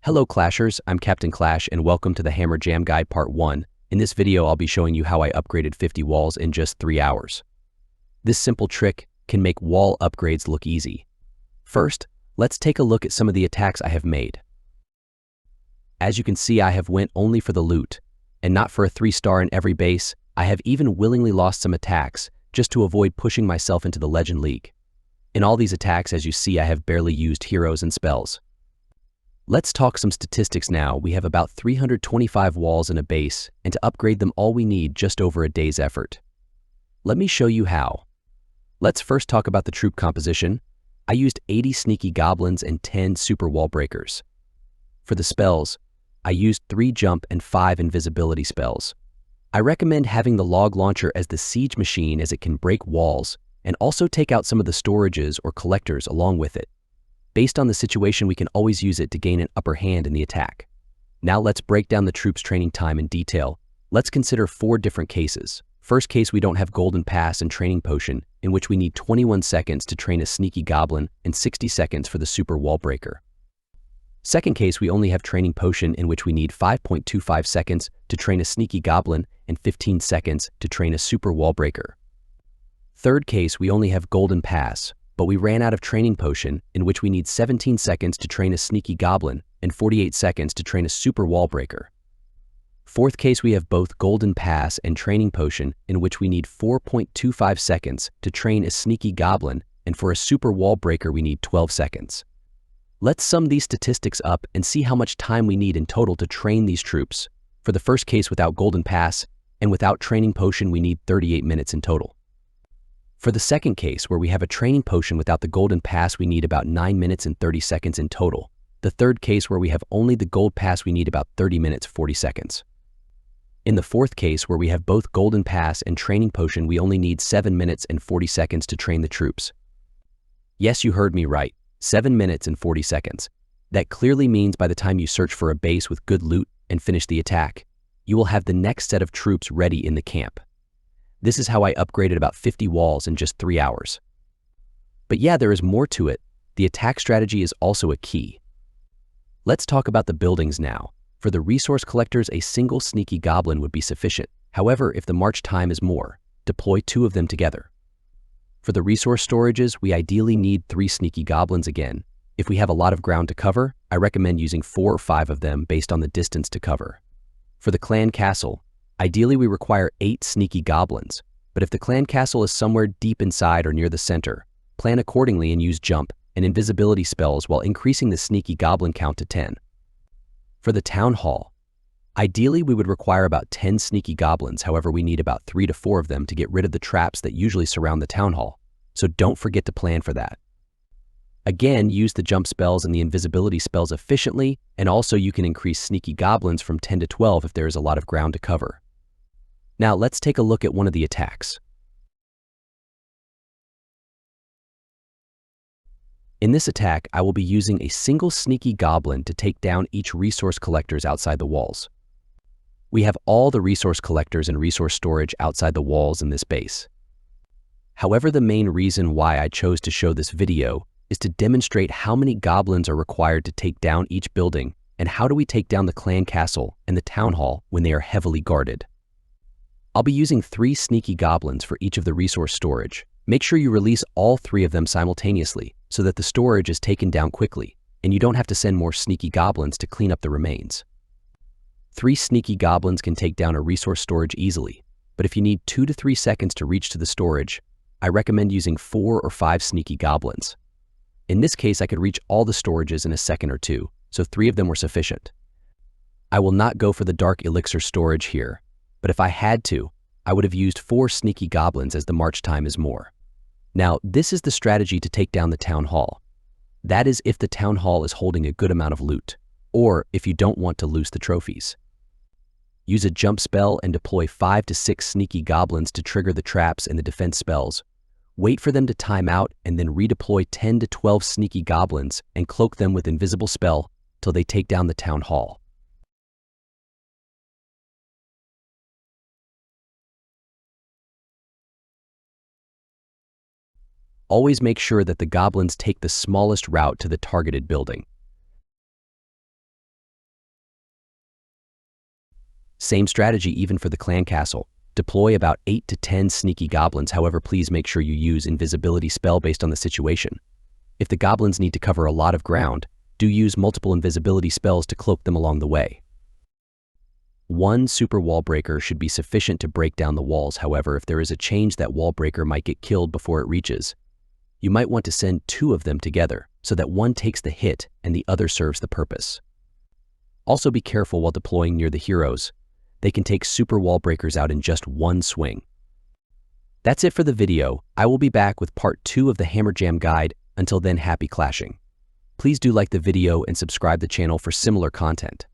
Hello Clashers, I'm Captain Clash and welcome to the HammerJam Guide Part 1. In this video I'll be showing you how I upgraded 50 walls in just 3 hours. This simple trick can make wall upgrades look easy. First, let's take a look at some of the attacks I have made. As you can see, I have went only for the loot, and not for a 3-star in every base. I have even willingly lost some attacks just to avoid pushing myself into the Legend League. In all these attacks, as you see, I have barely used heroes and spells. Let's talk some statistics now. We have about 325 walls in a base, and to upgrade them all we need just over a day's effort. Let me show you how. Let's first talk about the troop composition. I used 80 sneaky goblins and 10 super wall breakers. For the spells, I used 3 jump and 5 invisibility spells. I recommend having the log launcher as the siege machine, as it can break walls and also take out some of the storages or collectors along with it. Based on the situation, we can always use it to gain an upper hand in the attack. Now let's break down the troops' training time in detail. Let's consider 4 different cases. First case, we don't have Golden Pass and Training Potion, in which we need 21 seconds to train a sneaky goblin and 60 seconds for the super wall breaker. Second case, we only have Training Potion, in which we need 5.25 seconds to train a sneaky goblin and 15 seconds to train a super wall breaker. Third case, we only have Golden Pass, but we ran out of Training Potion, in which we need 17 seconds to train a sneaky goblin and 48 seconds to train a super wall breaker. Fourth case, we have both Golden Pass and Training Potion, in which we need 4.25 seconds to train a sneaky goblin, and for a super wall breaker we need 12 seconds. Let's sum these statistics up and see how much time we need in total to train these troops. For the first case, without Golden Pass and without Training Potion, we need 38 minutes in total. For the second case, where we have a Training Potion without the Golden Pass, we need about 9 minutes and 30 seconds in total. The third case, where we have only the Gold Pass, we need about 30 minutes 40 seconds. In the fourth case, where we have both Golden Pass and Training Potion, we only need 7 minutes and 40 seconds to train the troops. Yes, you heard me right, 7 minutes and 40 seconds. That clearly means by the time you search for a base with good loot and finish the attack, you will have the next set of troops ready in the camp. This is how I upgraded about 50 walls in just 3 hours. But yeah, there is more to it. The attack strategy is also a key. Let's talk about the buildings now. For the resource collectors, a single sneaky goblin would be sufficient. However, if the march time is more, deploy 2 of them together. For the resource storages, we ideally need 3 sneaky goblins again. If we have a lot of ground to cover, I recommend using 4 or 5 of them based on the distance to cover. For the clan castle, ideally we require 8 sneaky goblins, but if the clan castle is somewhere deep inside or near the center, plan accordingly and use jump and invisibility spells while increasing the sneaky goblin count to 10. For the town hall, ideally we would require about 10 sneaky goblins. However, we need about 3 to 4 of them to get rid of the traps that usually surround the town hall, so don't forget to plan for that. Again, use the jump spells and the invisibility spells efficiently, and also you can increase sneaky goblins from 10 to 12 if there is a lot of ground to cover. Now let's take a look at one of the attacks. In this attack, I will be using a single sneaky goblin to take down each resource collectors outside the walls. We have all the resource collectors and resource storage outside the walls in this base. However, the main reason why I chose to show this video is to demonstrate how many goblins are required to take down each building, and how do we take down the clan castle and the town hall when they are heavily guarded. I'll be using 3 sneaky goblins for each of the resource storage. Make sure you release all 3 of them simultaneously so that the storage is taken down quickly and you don't have to send more sneaky goblins to clean up the remains. 3 sneaky goblins can take down a resource storage easily, but if you need 2 to 3 seconds to reach to the storage, I recommend using 4 or 5 sneaky goblins. In this case, I could reach all the storages in a second or 2, so 3 of them were sufficient. I will not go for the dark elixir storage here, but if I had to, I would have used 4 sneaky goblins as the march time is more. Now, this is the strategy to take down the town hall. That is if the town hall is holding a good amount of loot, or if you don't want to lose the trophies. Use a jump spell and deploy 5 to 6 sneaky goblins to trigger the traps and the defense spells. Wait for them to time out and then redeploy 10 to 12 sneaky goblins and cloak them with invisible spell till they take down the town hall. Always make sure that the goblins take the smallest route to the targeted building. Same strategy even for the clan castle. Deploy about 8 to 10 sneaky goblins, however please make sure you use invisibility spell based on the situation. If the goblins need to cover a lot of ground, do use multiple invisibility spells to cloak them along the way. One super wall breaker should be sufficient to break down the walls, however if there is a change that wall breaker might get killed before it reaches. You might want to send 2 of them together so that one takes the hit and the other serves the purpose. Also be careful while deploying near the heroes. They can take super wall breakers out in just one swing. That's it for the video. I will be back with part 2 of the HammerJam guide. Until then, happy clashing. Please do like the video and subscribe the channel for similar content.